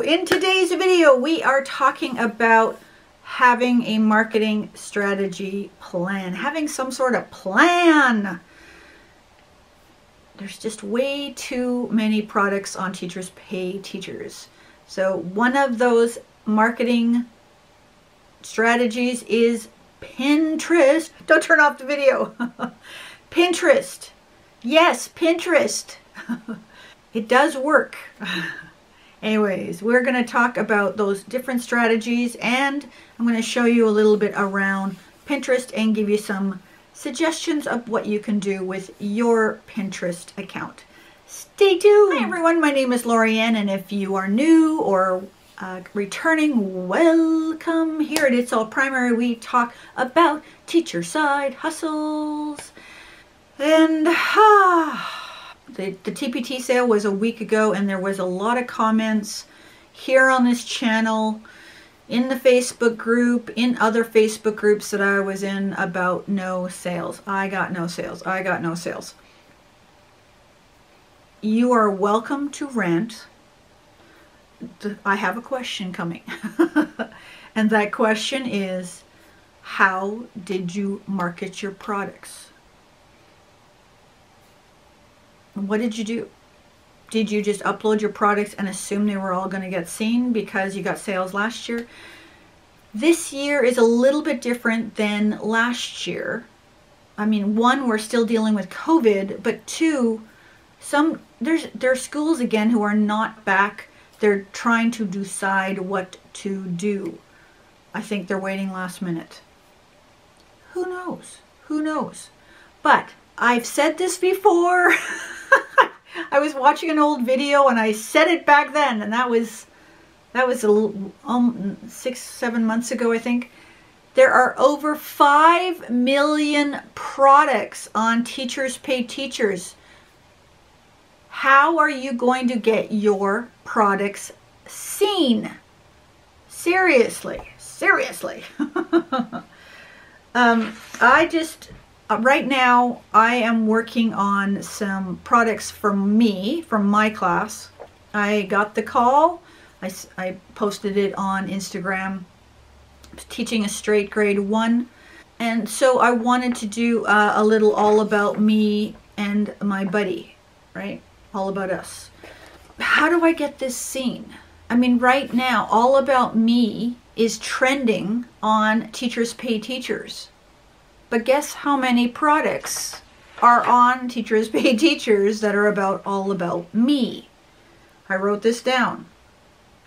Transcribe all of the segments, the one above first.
in today's video, we are talking about having a marketing strategy plan, having some sort of plan. There's just way too many products on Teachers Pay Teachers. So one of those marketing strategies is Pinterest. Don't turn off the video. Pinterest. Yes, Pinterest. It does work. Anyways, we're going to talk about those different strategies, and I'm going to show you a little bit around Pinterest and give you some suggestions of what you can do with your Pinterest account. Stay tuned. Hi everyone, my name is Lorianne, and if you are new or returning, welcome. Here at It's All Primary, we talk about teacher side hustles. And the TPT sale was a week ago, and there was a lot of comments here on this channel, in the Facebook group, in other Facebook groups that I was in, about no sales. I got no sales. I got no sales. You are welcome to rant. I have a question coming. And that question is, how did you market your products? What did you do? Did you just upload your products and assume they were all going to get seen because you got sales last year? This year is a little bit different than last year. I mean, one, we're still dealing with COVID, but two, there are schools again who are not back. They're trying to decide what to do. I think they're waiting last minute. Who knows? Who knows? But I've said this before. I was watching an old video and I said it back then, and that was a little, 6-7 months ago, I think. There are over 5 million products on Teachers Pay Teachers. How are you going to get your products seen? Seriously, seriously. Right now, I am working on some products for me, from my class. I got the call. I posted it on Instagram, teaching a straight grade 1. And so I wanted to do a little all about me and my buddy, right? All about us. How do I get this seen? I mean, right now, all about me is trending on Teachers Pay Teachers. But guess how many products are on Teachers Pay Teachers that are all about me? I wrote this down.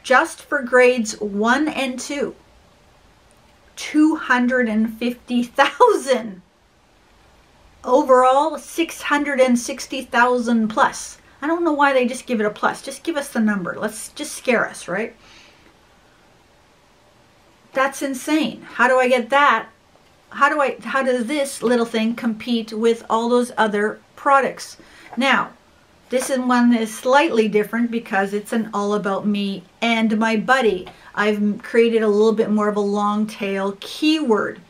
Just for grades 1 and 2, 250,000. Overall, 660,000 plus. I don't know why they just give it a plus. Just give us the number. Let's just scare us, right? That's insane. How do I get that? How does this little thing compete with all those other products? Now, this is one that is slightly different because it's an all about me and my buddy. I've created a little bit more of a long tail keyword.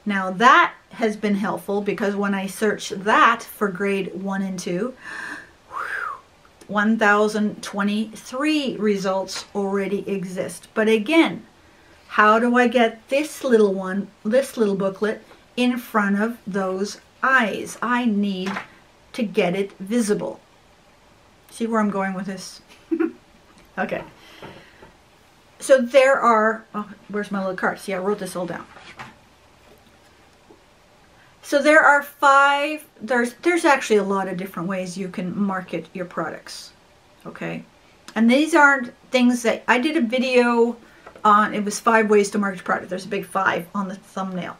Now that has been helpful because when I search that for grade 1 and 2, 1,023 results already exist. But again, how do I get this little one, this little booklet, in front of those eyes? I need to get it visible. See where I'm going with this? Okay. So there are, where's my little card? See, I wrote this all down. So there are 5, there's actually a lot of different ways you can market your products. Okay. And these aren't things that, I did a video on, it was 5 ways to market your product. There's a big 5 on the thumbnail.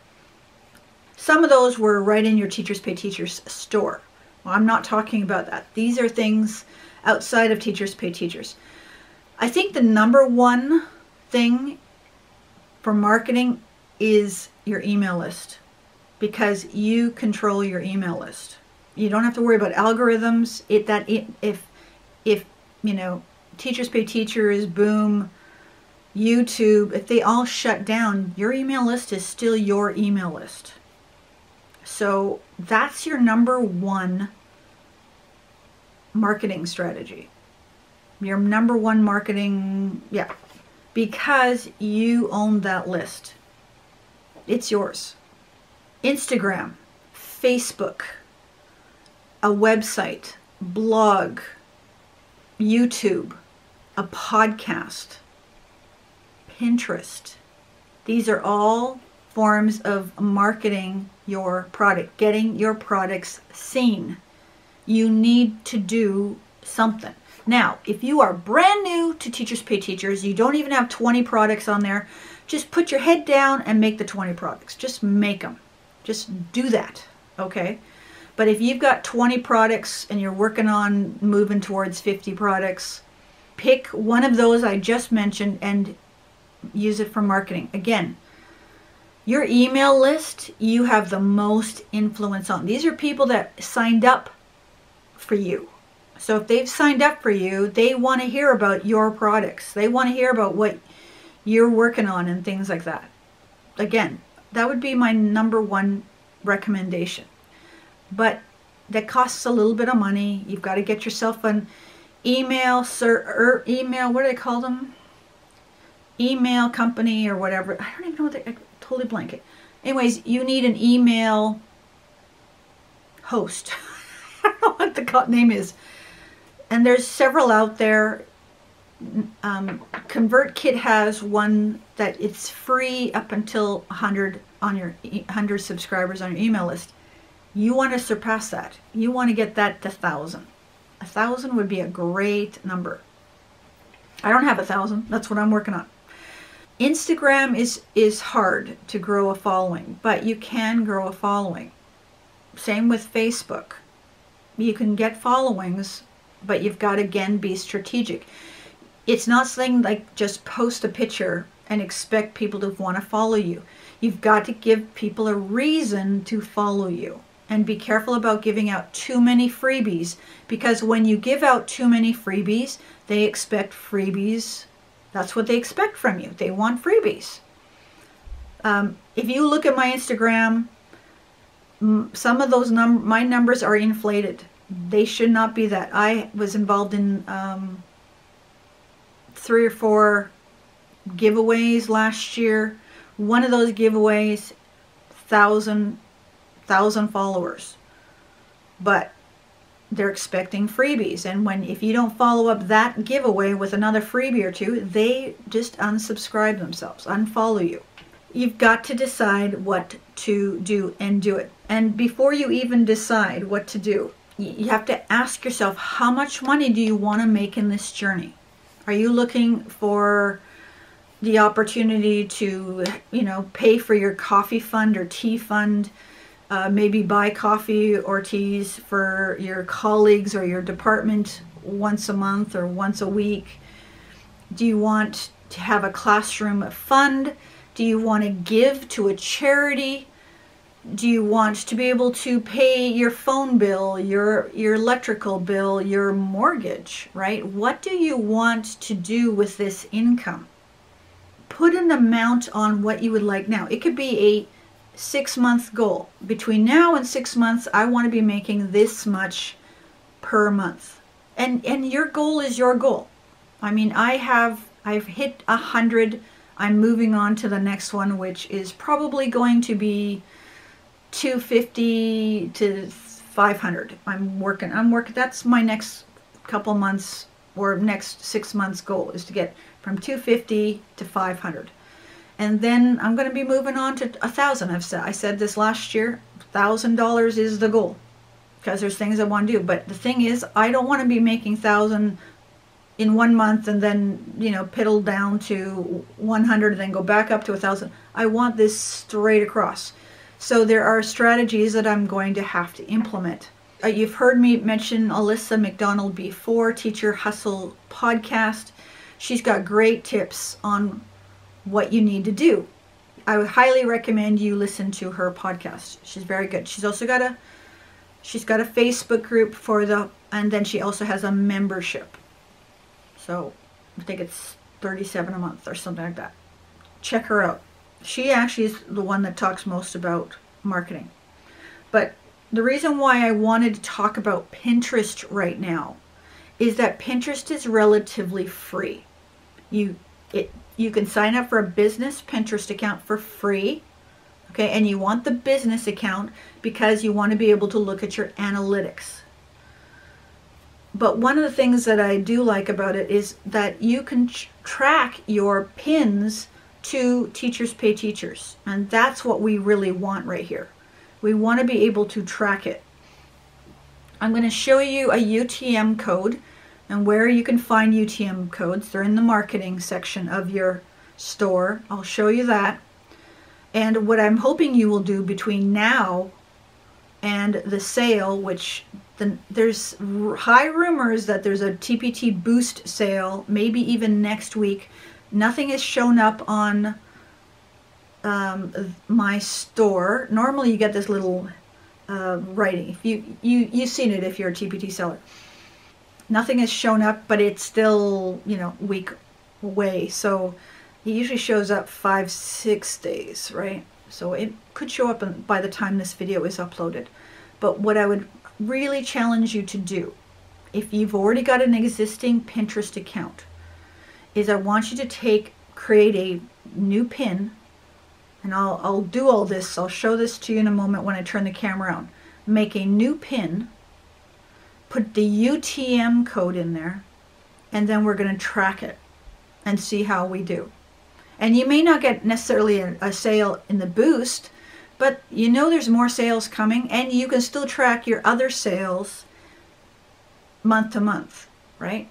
Some of those were right in your Teachers Pay Teachers store. Well, I'm not talking about that. These are things outside of Teachers Pay Teachers. I think the number one thing for marketing is your email list, because you control your email list. You don't have to worry about algorithms. If you know, Teachers Pay Teachers, Boom, YouTube, if they all shut down, your email list is still your email list. So that's your number one marketing strategy. Your number one marketing, yeah, because you own that list. It's yours. Instagram, Facebook, a website, blog, YouTube, a podcast, Pinterest. These are all forms of marketing your product, getting your products seen. You need to do something. Now, if you are brand new to Teachers Pay Teachers, you don't even have 20 products on there, just put your head down and make the 20 products. Just make them. Just do that, okay? But if you've got 20 products and you're working on moving towards 50 products, pick one of those I just mentioned and use it for marketing. Again, your email list, you have the most influence on. These are people that signed up for you. So if they've signed up for you, they want to hear about your products. They want to hear about what you're working on and things like that. Again, that would be my number one recommendation. But that costs a little bit of money. You've got to get yourself an email, email, what do they call them? Email company or whatever. I don't even know what I totally blank it. Anyways, you need an email host. I don't know what the name is. And there's several out there. ConvertKit has one that it's free up until 100 on your 100 subscribers on your email list. You want to surpass that. You want to get that to 1,000. 1,000 would be a great number. I don't have 1,000. That's what I'm working on. Instagram is hard to grow a following, but you can grow a following. Same with Facebook. You can get followings, but you've got to, again, be strategic. It's not something like just post a picture and expect people to want to follow you. You've got to give people a reason to follow you. And be careful about giving out too many freebies, because when you give out too many freebies, they expect freebies. That's what they expect from you. They want freebies. If you look at my Instagram, some of those my numbers are inflated. They should not be that. I was involved in 3 or 4 giveaways last year. One of those giveaways, 1,000 followers, but they're expecting freebies, and if you don't follow up that giveaway with another freebie or two, they just unsubscribe themselves, unfollow you. You've got to decide what to do and do it. And before you even decide what to do, you have to ask yourself, how much money do you want to make in this journey? Are you looking for the opportunity to, pay for your coffee fund or tea fund? Maybe buy coffee or teas for your colleagues or your department once a month or once a week? Do you want to have a classroom fund? Do you want to give to a charity? Do you want to be able to pay your phone bill, your electrical bill, your mortgage, right? What do you want to do with this income? Put an amount on what you would like now. It could be a 6-month goal. Between now and 6 months, I want to be making this much per month. And your goal is your goal. I mean, I've hit 100. I'm moving on to the next one, which is probably going to be 250 to 500. I'm working. That's my next couple months or next 6 months goal, is to get from 250 to 500. And then I'm going to be moving on to 1,000. I said this last year, $1,000 is the goal, because there's things I want to do. But the thing is, I don't want to be making 1,000 in 1 month and then, piddle down to 100 and then go back up to 1,000. I want this straight across. So there are strategies that I'm going to have to implement. You've heard me mention Alyssa McDonald before, Teacher Hustle podcast. She's got great tips on what you need to do. I would highly recommend you listen to her podcast. She's very good. She's also got a Facebook group and then she also has a membership. So I think it's $37 a month or something like that. Check her out. She actually is the one that talks most about marketing. But the reason why I wanted to talk about Pinterest right now, is that Pinterest is relatively free. You can sign up for a business Pinterest account for free, okay? And you want the business account because you want to be able to look at your analytics. But one of the things that I do like about it is that you can track your pins to Teachers Pay Teachers. And that's what we really want right here. We want to be able to track it. I'm going to show you a UTM code and where you can find UTM codes. They're in the marketing section of your store. I'll show you that. And what I'm hoping you will do between now and the sale, which there's high rumors that there's a TPT boost sale, maybe even next week. Nothing has shown up on my store. Normally you get this little writing. If you've seen it if you're a TPT seller. Nothing has shown up, but it's still, you know, a week away. So it usually shows up 5-6 days, right? So it could show up by the time this video is uploaded. But what I would really challenge you to do, if you've already got an existing Pinterest account, is I want you to create a new pin, and I'll do all this. I'll show this to you in a moment when I turn the camera on. Make a new pin, put the UTM code in there, and then we're going to track it and see how we do. And you may not get necessarily a sale in the boost, but you know there's more sales coming, and you can still track your other sales month to month, right?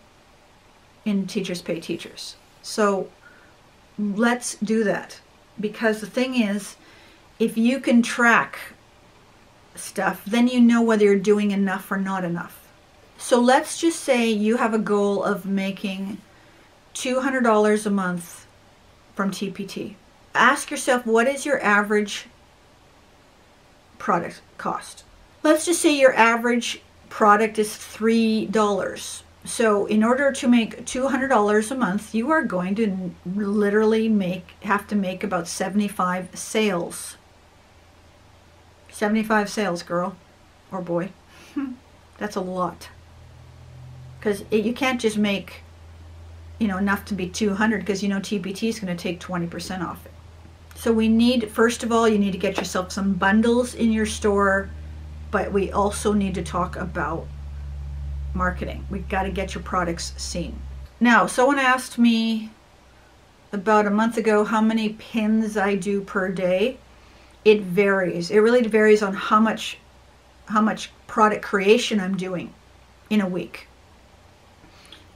In Teachers Pay Teachers. So let's do that, because the thing is, if you can track stuff, then you know whether you're doing enough or not enough. So let's just say you have a goal of making $200 a month from TPT. Ask yourself, what is your average product cost? Let's just say your average product is $3. So in order to make $200 a month, you are going to literally have to make about 75 sales. 75 sales, girl or boy. That's a lot. Because you can't just make, you know, enough to be 200, because you know TPT is going to take 20% off it. So we need, first of all, you need to get yourself some bundles in your store, but we also need to talk about marketing. We've got to get your products seen. Now, someone asked me about a month ago how many pins I do per day. It varies. It really varies on how much product creation I'm doing in a week.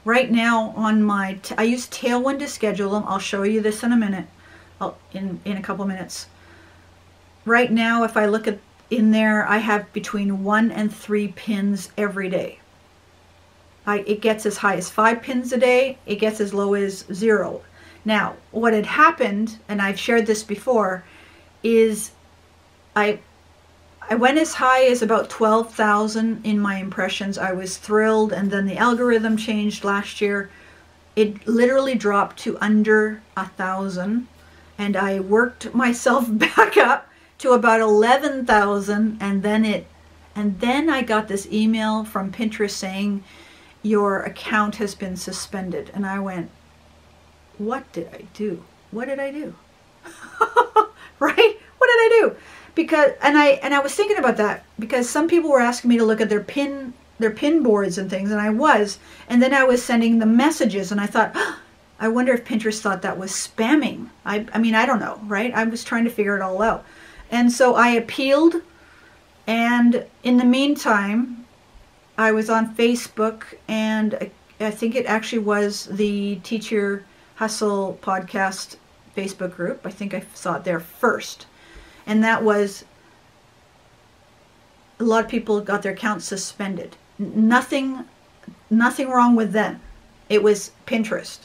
Right now on I use Tailwind to schedule them. I'll show you this in a minute, in a couple minutes. Right now, if I look in there, I have between 1 and 3 pins every day. It gets as high as 5 pins a day. It gets as low as 0. Now, what had happened, and I've shared this before, is I went as high as about 12,000 in my impressions. I was thrilled, and then the algorithm changed last year. It literally dropped to under 1,000, and I worked myself back up to about 11,000, and then I got this email from Pinterest saying your account has been suspended. And I went, what did I do? What did I do? Right? What did I do? Because and I was thinking about that, because some people were asking me to look at their pin boards and things, and I was, and then I was sending them messages, and I thought, oh, I wonder if Pinterest thought that was spamming. I mean, I don't know, right? I was trying to figure it all out. And so I appealed, and in the meantime, I was on Facebook, and I think it actually was the Teacher Hustle podcast Facebook group. I think I saw it there first. And that was, a lot of people got their accounts suspended. Nothing wrong with them. It was Pinterest.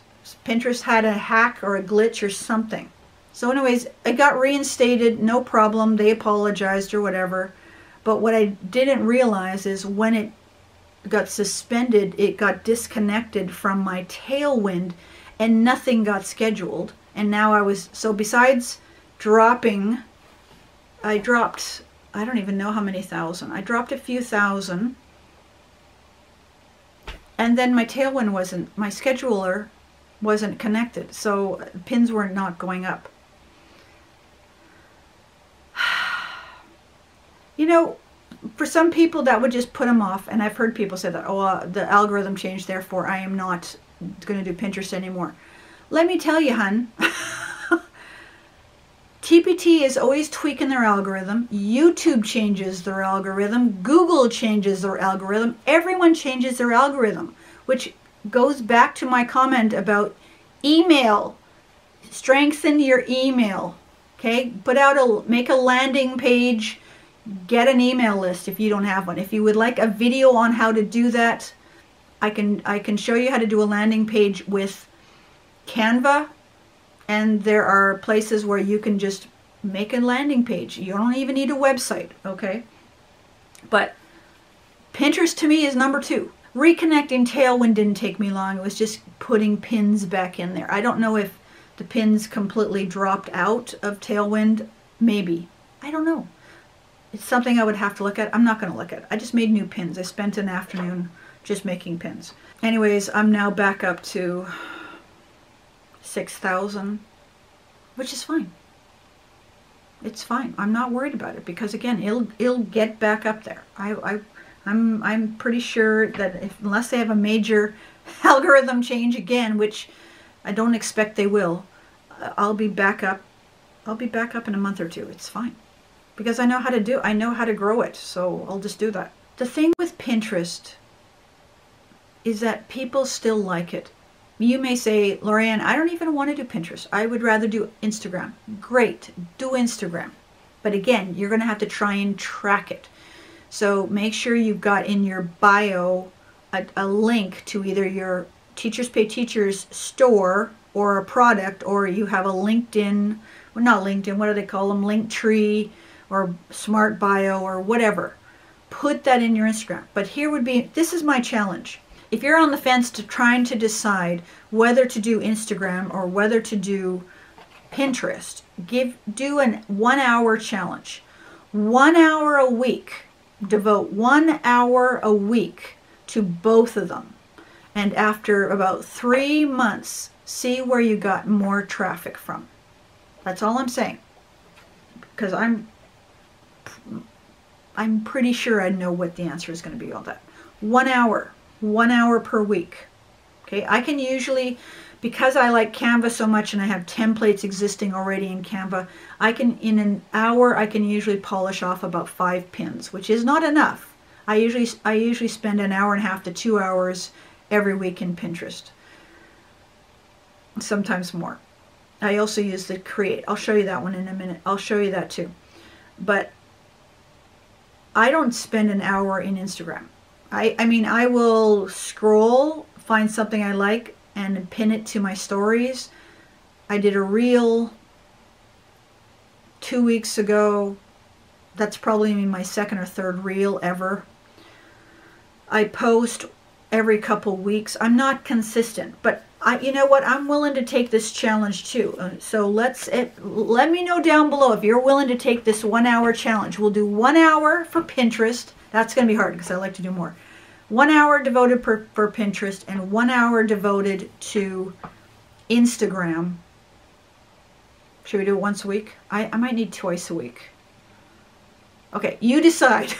Pinterest had a hack or a glitch or something. So anyways, I got reinstated, no problem. They apologized or whatever. But what I didn't realize is when it got suspended, it got disconnected from my Tailwind, and nothing got scheduled. And now so besides dropping, I don't even know how many thousand. I dropped a few thousand. And then my Tailwind wasn't, my scheduler wasn't connected, so pins were not going up. You know, for some people that would just put them off, and I've heard people say that, oh, the algorithm changed, therefore I am not going to do Pinterest anymore. Let me tell you, hun, TPT is always tweaking their algorithm. YouTube changes their algorithm. Google changes their algorithm. Everyone changes their algorithm, which goes back to my comment about email. Strengthen your email. Okay, make a landing page. Get an email list if you don't have one. If you would like a video on how to do that, I can show you how to do a landing page with Canva, and there are places where you can just make a landing page. You don't even need a website, okay? But Pinterest to me is number 2. Reconnecting Tailwind didn't take me long. It was just putting pins back in there. I don't know if the pins completely dropped out of Tailwind. Maybe. I don't know. It's something I would have to look at. I'm not going to look at it. I just made new pins. I spent an afternoon just making pins. Anyways, I'm now back up to 6,000, which is fine. It's fine. I'm not worried about it because, again, it'll get back up there. I'm pretty sure that unless they have a major algorithm change again, which I don't expect they will, I'll be back up. I'll be back up in a month or two. It's fine. Because I know how to grow it, so I'll just do that. The thing with Pinterest is that people still like it. You may say, Lorianne, I don't even want to do Pinterest. I would rather do Instagram. Great, do Instagram. But again, you're going to have to try and track it. So make sure you've got in your bio a link to either your Teachers Pay Teachers store or a product, or you have a LinkedIn, well, not LinkedIn, what do they call them? Linktree or Smart Bio or whatever. Put that in your Instagram. But this is my challenge. If you're on the fence to trying to decide whether to do Instagram or whether to do Pinterest, do an 1 hour challenge. 1 hour a week. Devote 1 hour a week to both of them. And after about 3 months, see where you got more traffic from. That's all I'm saying. Because I'm pretty sure I know what the answer is going to be on that. 1 hour. 1 hour per week. Okay, I can usually, because I like Canva so much and I have templates existing already in Canva, in an hour I can usually polish off about 5 pins, which is not enough. I usually spend an hour and a half to 2 hours every week in Pinterest. Sometimes more. I also use the Create. I'll show you that one in a minute. I'll show you that too. But I don't spend an hour in Instagram. I mean, I will scroll, find something I like, and pin it to my stories. I did a reel 2 weeks ago. That's probably my second or third reel ever. I post every couple weeks. I'm not consistent, but you know what? I'm willing to take this challenge too. So let me know down below if you're willing to take this 1 hour challenge. We'll do 1 hour for Pinterest. That's going to be hard because I like to do more. 1 hour devoted for Pinterest and 1 hour devoted to Instagram. Should we do it once a week? I might need twice a week. Okay, you decide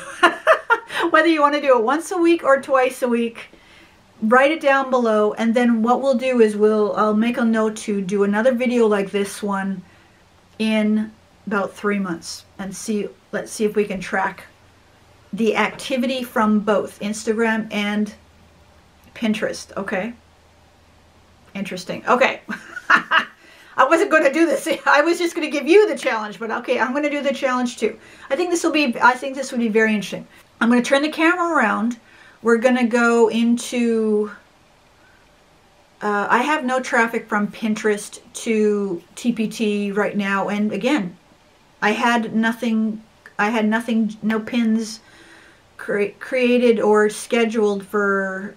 whether you want to do it once a week or twice a week. Write it down below, and then what we'll do is I'll make a note to do another video like this one in about 3 months and let's see if we can track the activity from both Instagram and Pinterest. Okay, interesting. Okay. I wasn't going to do this. I was just going to give you the challenge, but okay, I'm going to do the challenge too. I think this would be very interesting. I'm going to turn the camera around. We're going to go into, I have no traffic from Pinterest to TPT right now. And again, I had nothing, no pins created or scheduled for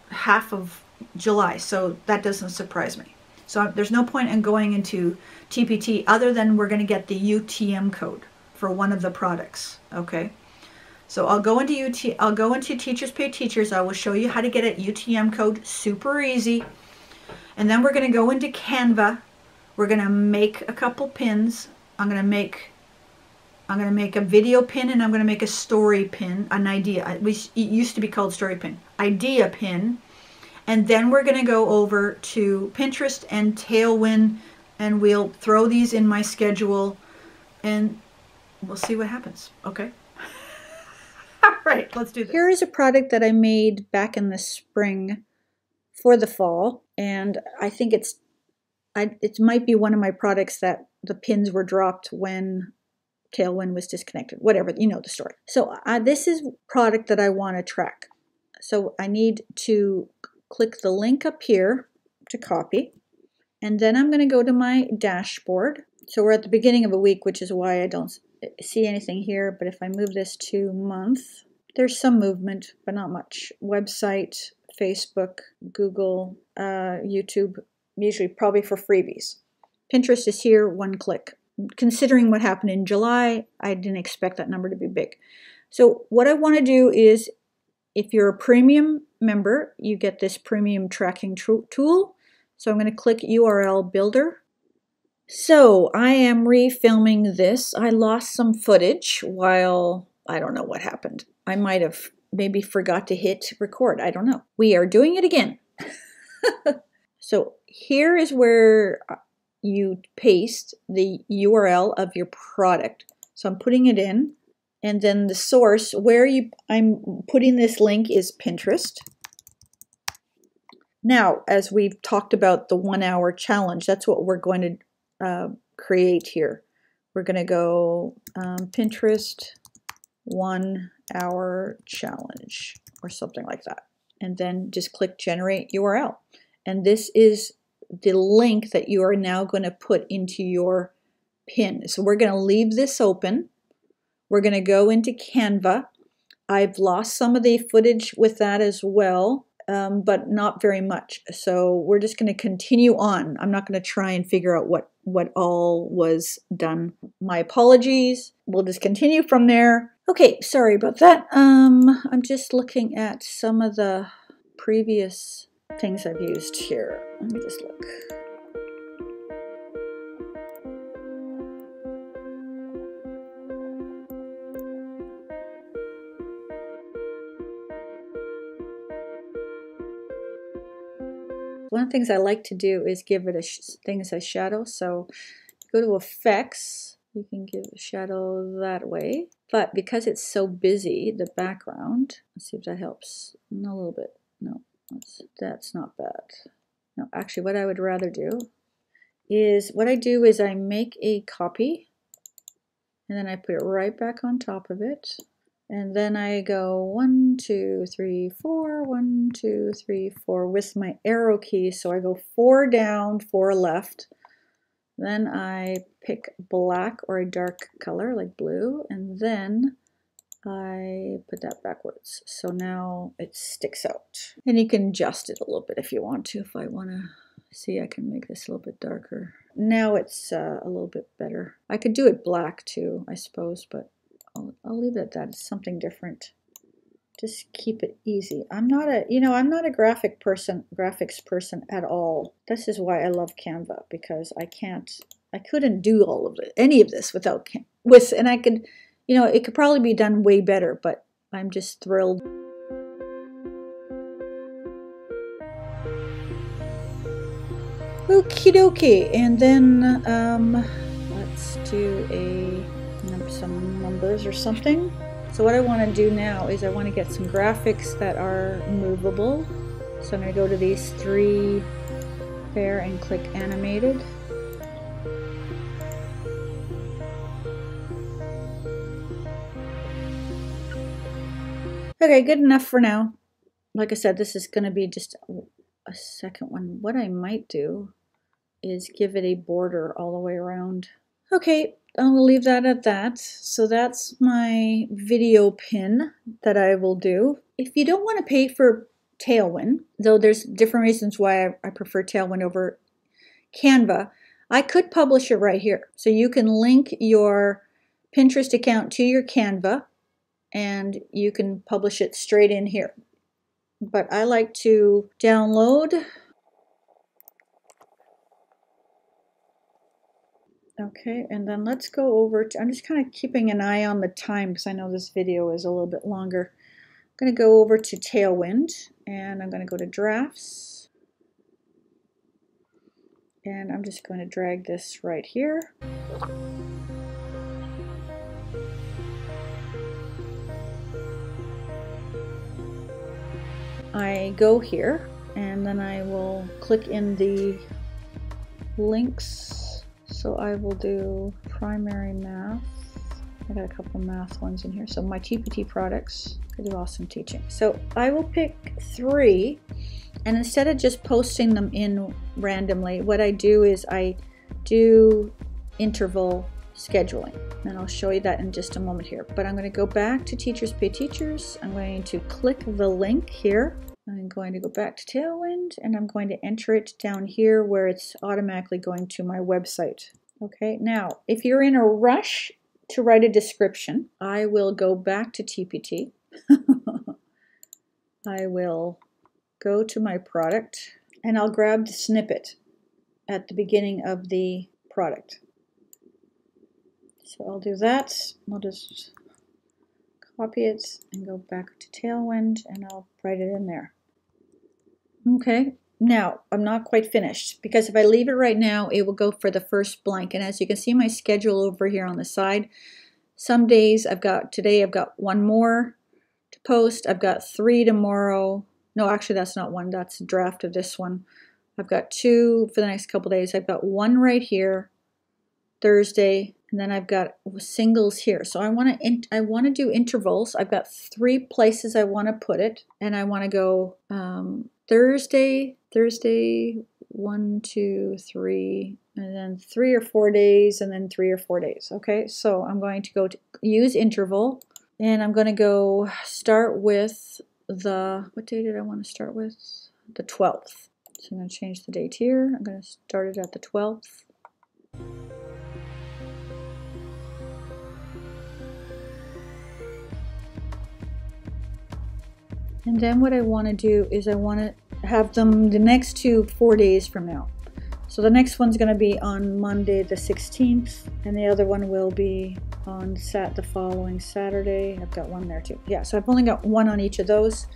half of July. So that doesn't surprise me. So there's no point in going into TPT other than we're going to get the UTM code for one of the products. Okay. So I'll go into Teachers Pay Teachers. I will show you how to get a UTM code, super easy. And then we're going to go into Canva. We're going to make a couple pins. I'm going to make a video pin, and I'm going to make a story pin, an idea. It used to be called story pin. Idea pin. And then we're going to go over to Pinterest and Tailwind, and we'll throw these in my schedule, and we'll see what happens. Okay? All right, let's do this. Here is a product that I made back in the spring for the fall, and I think it might be one of my products that the pins were dropped when Tailwind was disconnected. Whatever, you know the story. So this is product that I want to track. So I need to click the link up here to copy, and then I'm going to go to my dashboard. So we're at the beginning of a week, which is why I don't see anything here, but if I move this to month, there's some movement, but not much. Website, Facebook, Google, YouTube, usually probably for freebies. Pinterest is here, one click. Considering what happened in July, I didn't expect that number to be big. So what I want to do is, if you're a premium member, you get this premium tracking tool. So I'm going to click URL Builder. So I am refilming this. I lost some footage while, I don't know what happened. I might have maybe forgot to hit record. I don't know. We are doing it again. So here is where you paste the URL of your product. So I'm putting it in, and then the source where I'm putting this link is Pinterest. Now, as we've talked about the 1 hour challenge, that's what we're going to create here. We're going to go Pinterest 1 hour challenge or something like that, and then just click generate URL. And this is the link that you are now going to put into your pin. So we're going to leave this open. We're going to go into Canva. I've lost some of the footage with that as well, but not very much. So we're just going to continue on. I'm not going to try and figure out what all was done. My apologies. We'll just continue from there. Okay, sorry about that. I'm just looking at some of the previous things I've used here. Let me just look. One of the things I like to do is give it things as shadow. So go to effects, you can give a shadow that way. But because it's so busy, the background, let's see if that helps. A little bit. No, that's not bad. No, actually what I would rather do is, I make a copy, and then I put it right back on top of it. And then I go 1, 2, 3, 4, 1, 2, 3, 4 with my arrow key. So I go 4 down, 4 left. Then I pick black or a dark color like blue, and then I put that backwards. So now it sticks out. And you can adjust it a little bit if you want to. If I want to see, I can make this a little bit darker. Now it's a little bit better. I could do it black too, I suppose, but I'll leave it at that. It's something different. Just keep it easy. I'm not a graphics person at all. This is why I love Canva, because I couldn't do all of it, any of this without Canva. And I could, it could probably be done way better, but I'm just thrilled. Okie dokie, and then let's do some numbers or something. So what I want to do now is I want to get some graphics that are movable. So I'm going to go to these 3 there and click animated. Okay, good enough for now. Like I said, this is going to be just a second one. What I might do is give it a border all the way around. Okay, I'll leave that at that. So that's my video pin that I will do. If you don't want to pay for Tailwind, though there's different reasons why I prefer Tailwind over Canva, I could publish it right here. So you can link your Pinterest account to your Canva, and you can publish it straight in here. But I like to download. Okay, and then let's go over to, I'm just kind of keeping an eye on the time because I know this video is a little bit longer. I'm going to go over to Tailwind, and I'm going to go to Drafts, and I'm just going to drag this right here. I go here, and then I will click in the links. So I will do primary math. I got a couple math ones in here. So my TPT products, I do awesome teaching. So I will pick 3, and instead of just posting them in randomly, what I do is I do interval scheduling, and I'll show you that in just a moment here. But I'm going to go back to Teachers Pay Teachers. I'm going to click the link here. I'm going to go back to Tailwind, and I'm going to enter it down here where it's automatically going to my website. Okay, now if you're in a rush to write a description, I will go back to TPT. I will go to my product, and I'll grab the snippet at the beginning of the product. So I'll do that. I'll just copy it and go back to Tailwind, and I'll write it in there. Okay, now I'm not quite finished because if I leave it right now, it will go for the first blank. And as you can see my schedule over here on the side, some days today I've got 1 more to post. I've got 3 tomorrow. No, actually that's not 1, that's a draft of this one. I've got 2 for the next couple days. I've got 1 right here, Thursday, and then I've got singles here. So I want to do intervals. I've got 3 places I want to put it, and I want to go Thursday, 1, 2, 3, and then 3 or 4 days, and then 3 or 4 days. Okay, so I'm going to go to use interval, and I'm going to go start with the, what day did I want to start with? The 12th. So I'm going to change the date here. I'm going to start it at the 12th. And then what I want to do is I want to have them the next 2 4 days from now. So the next one's going to be on Monday the 16th, and the other one will be on the following Saturday. I've got 1 there too. Yeah, so I've only got 1 on each of those.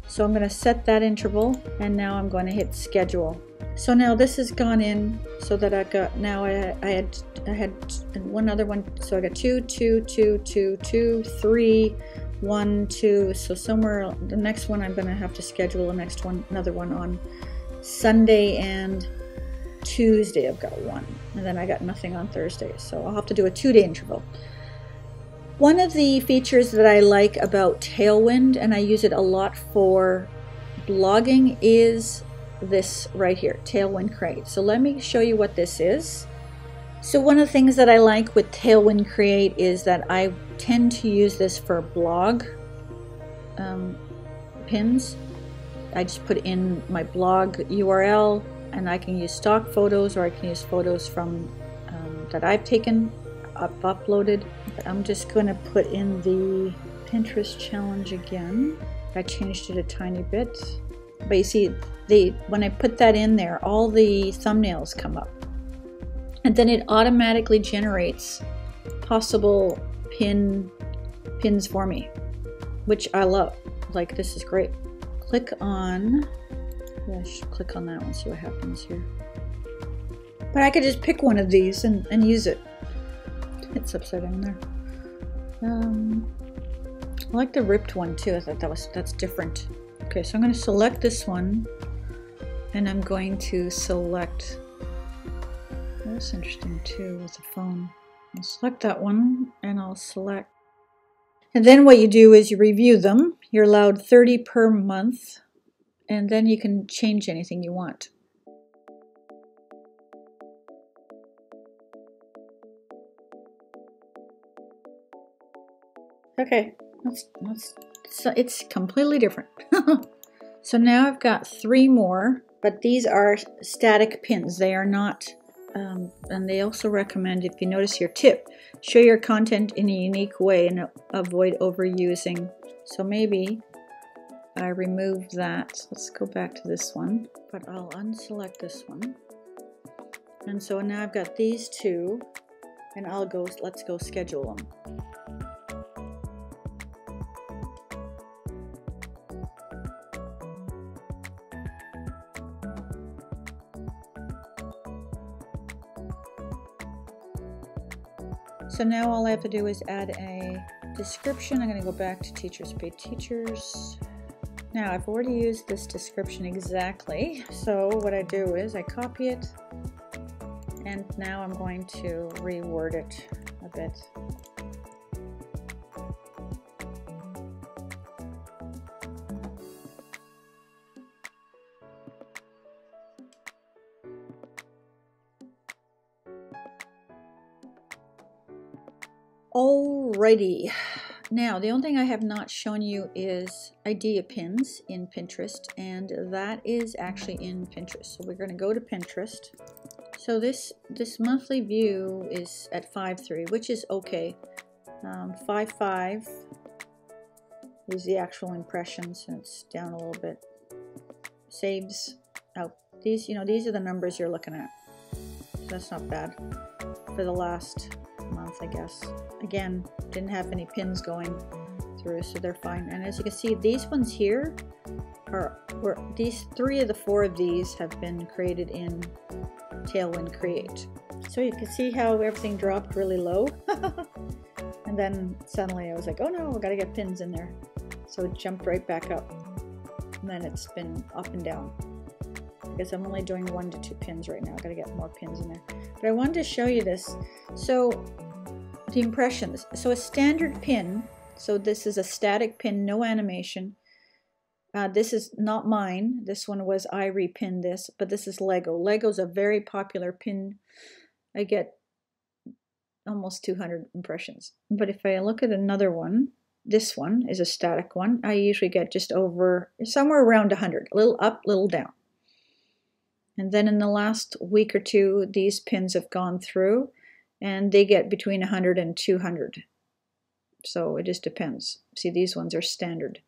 So I'm going to set that interval, and now I'm going to hit schedule. So now this has gone in so that I got, now I had 1 other one. So I got 2, 2, 2, 2, 2, 3, 1, 2. So somewhere the next one I'm going to have to schedule another one on Sunday and Tuesday. I've got 1, and then I got nothing on Thursday. So I'll have to do a 2-day interval. One of the features that I like about Tailwind, and I use it a lot for blogging, is this right here, Tailwind Create. So let me show you what this is. So one of the things that I like with Tailwind Create is that I tend to use this for blog pins. I just put in my blog URL, and I can use stock photos, or I can use photos from that I've taken, uploaded. But I'm just going to put in the Pinterest challenge again. I changed it a tiny bit, but you see, when I put that in there, all the thumbnails come up, and then it automatically generates possible pins for me, which I love. Like, this is great. Click on, yeah, I should click on that one, see what happens here. But I could just pick one of these and use it. It's upside down there. I like the ripped one too. I thought that's different. Okay, so I'm going to select this one, and I'm going to select, that's interesting too with the phone. I'll select that one, and I'll select, and then what you do is you review them. You're allowed 30 per month, and then you can change anything you want. Okay, so it's completely different. So now I've got 3 more, but these are static pins. They are not And they also recommend, if you notice your tip, show your content in a unique way and avoid overusing. So maybe I remove that. Let's go back to this one, but I'll unselect this one. And so now I've got these two, and let's go schedule them. So now all I have to do is add a description. I'm going to go back to Teachers Pay Teachers. Now I've already used this description exactly. So what I do is I copy it, and now I'm going to reword it a bit. Alrighty, now the only thing I have not shown you is idea pins in Pinterest, and that is actually in Pinterest. So we're going to go to Pinterest. So this monthly view is at 5.3, which is okay. 5.5 is the actual impressions, and it's down a little bit. Saves out these, these are the numbers you're looking at. So that's not bad for the last month, I guess. Again, didn't have any pins going through, so they're fine. And as you can see, these ones here these 3 of the 4 of these have been created in Tailwind Create. So you can see how everything dropped really low. And then suddenly I was like, oh no, I gotta get pins in there. So it jumped right back up. And then it's been up and down. Because I'm only doing 1 to 2 pins right now. I gotta get more pins in there. But I wanted to show you this. So the impressions. So a standard pin. So this is a static pin, no animation. This is not mine. This one was I repinned this, but this is Lego. Lego's a very popular pin. I get almost 200 impressions. But if I look at another one, this one is a static one. I usually get just over somewhere around 100, a little up, little down. And then in the last week or two, these pins have gone through, and they get between 100 and 200. So it just depends. See, these ones are standard,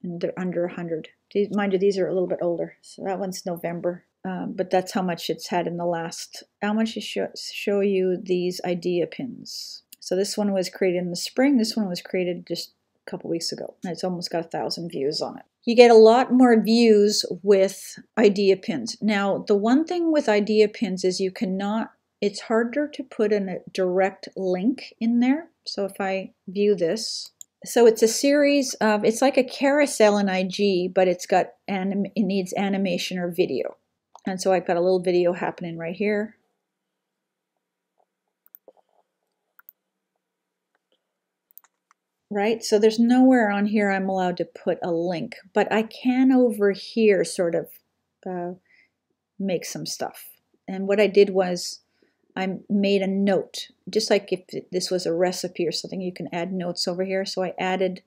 and they're under 100. Mind you, these are a little bit older. So that one's November, but that's how much it's had in the last. I want to show you these idea pins. So this one was created in the spring. This one was created just a couple weeks ago. And it's almost got 1,000 views on it. You get a lot more views with idea pins. Now, the one thing with idea pins is you cannot, it's harder to put in a direct link in there. So if I view this, so it's a series of, it's like a carousel in IG, but it's got, it needs animation or video. And so I've got a little video happening right here. Right, so there's nowhere on here I'm allowed to put a link, but I can over here sort of make some stuff. And what I did was I made a note, just like if this was a recipe or something, you can add notes over here. So I added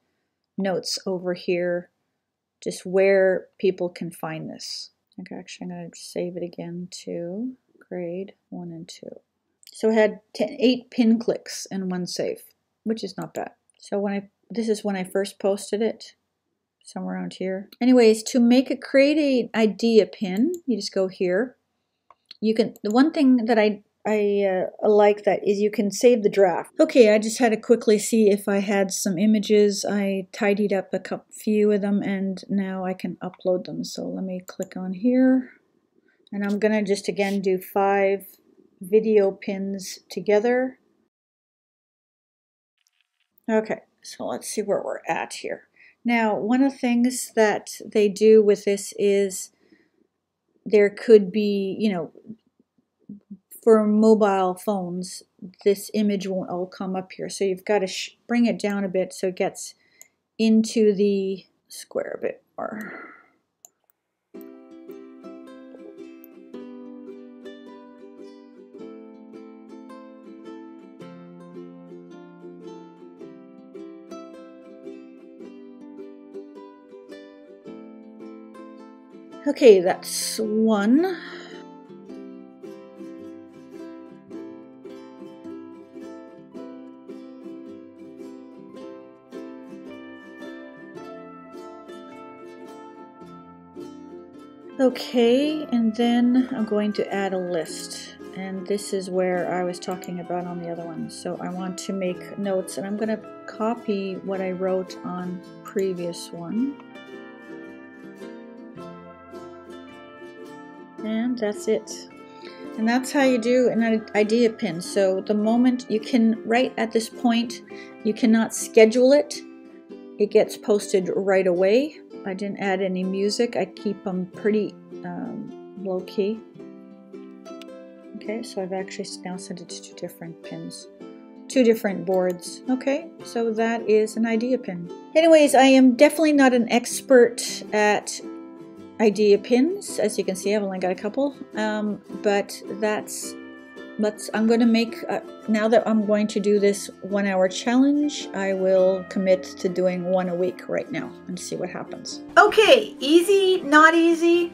notes over here, just where people can find this. Okay, actually, I'm going to save it again to grade 1 and 2. So I had 8 pin clicks and 1 save, which is not bad. So this is when I first posted it, somewhere around here. Anyways, to create an idea pin, you just go here. You can, the one thing that I like that is you can save the draft. Okay, I just had to quickly see if I had some images. I tidied up a few of them, and now I can upload them. So let me click on here, and I'm gonna just again do 5 video pins together. Okay, so let's see where we're at here. Now, one of the things that they do with this is there could be, for mobile phones, this image won't all come up here. So you've got to bring it down a bit so it gets into the square a bit more. Okay, that's one. Okay, and then I'm going to add a list. And this is where I was talking about on the other one. So I want to make notes, and I'm going to copy what I wrote on previous one. And that's it. And that's how you do an idea pin. So the moment you can, right at this point, you cannot schedule it. It gets posted right away. I didn't add any music. I keep them pretty low key. Okay, so I've actually now sent it to 2 different pins, 2 different boards. Okay, so that is an idea pin. Anyways, I am definitely not an expert at idea pins. As you can see, I've only got a couple, but I'm going to make, now that I'm going to do this 1-hour challenge, I will commit to doing 1 a week right now and see what happens. Okay, easy, not easy.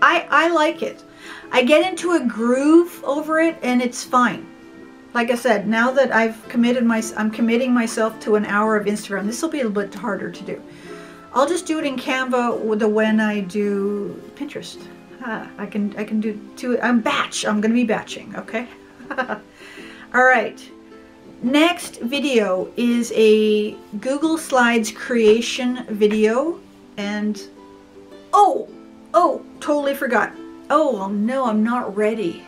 I like it. I get into a groove over it and it's fine. Like I said, now that I've I'm committing myself to an hour of Instagram. This will be a little bit harder to do. I'll just do it in Canva when I do Pinterest. I can do 2. I'm going to be batching, okay? All right. Next video is a Google Slides creation video, and oh, totally forgot. Oh no, I'm not ready.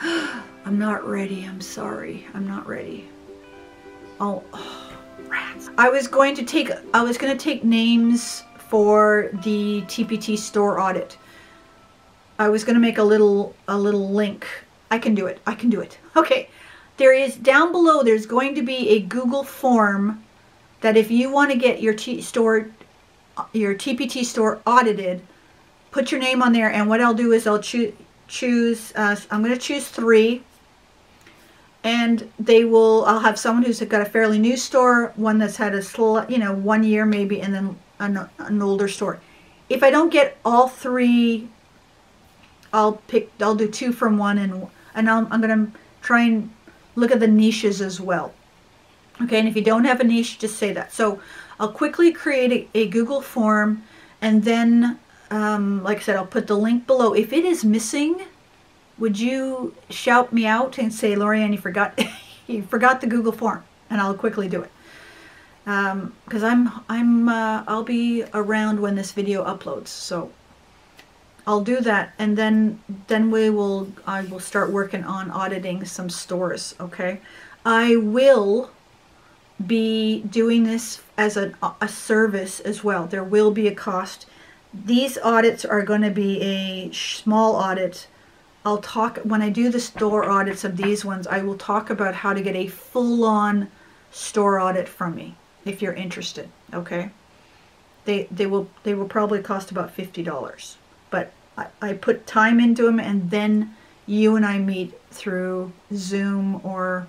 I'm not ready. I'm sorry. I'm not ready. Oh, rats. I was going to take names for the TPT store audit. I was going to make a little link. I can do it. I can do it. Okay. There is down below, there's going to be a Google form that if you want to get your TPT store audited, put your name on there, and what I'll do is I'll choose I'm going to choose 3, and I'll have someone who's got a fairly new store, one that's had a 1 year maybe, and then an older store. If I don't get all 3, I'll do 2 from one, and I'm going to try and look at the niches as well. Okay, and if you don't have a niche, just say that. So I'll quickly create a Google form, and then like I said, I'll put the link below. If it is missing, would you shout me out and say, Lorianne, you forgot the Google form, and I'll quickly do it. Because I'll be around when this video uploads, so I'll do that, and then I will start working on auditing some stores. Okay, I will be doing this as a service as well. There will be a cost. These audits are going to be a small audit. I'll talk when I do the store audits of these ones. I will talk about how to get a full-on store audit from me if you're interested. Okay, they will probably cost about $50. But I put time into them, and then you and I meet through Zoom or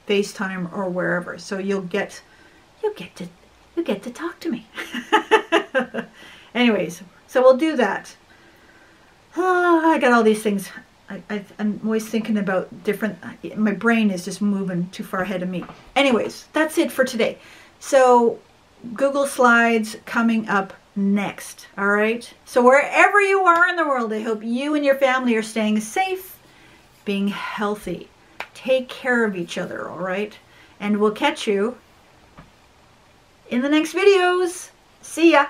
FaceTime or wherever. So you'll get to talk to me. Anyways, so we'll do that. I got all these things. I'm always thinking about different. My brain is just moving too far ahead of me. Anyways, that's it for today. So Google Slides coming up next. All right, so wherever you are in the world, I hope you and your family are staying safe, being healthy. Take care of each other. All right, and we'll catch you in the next videos. See ya.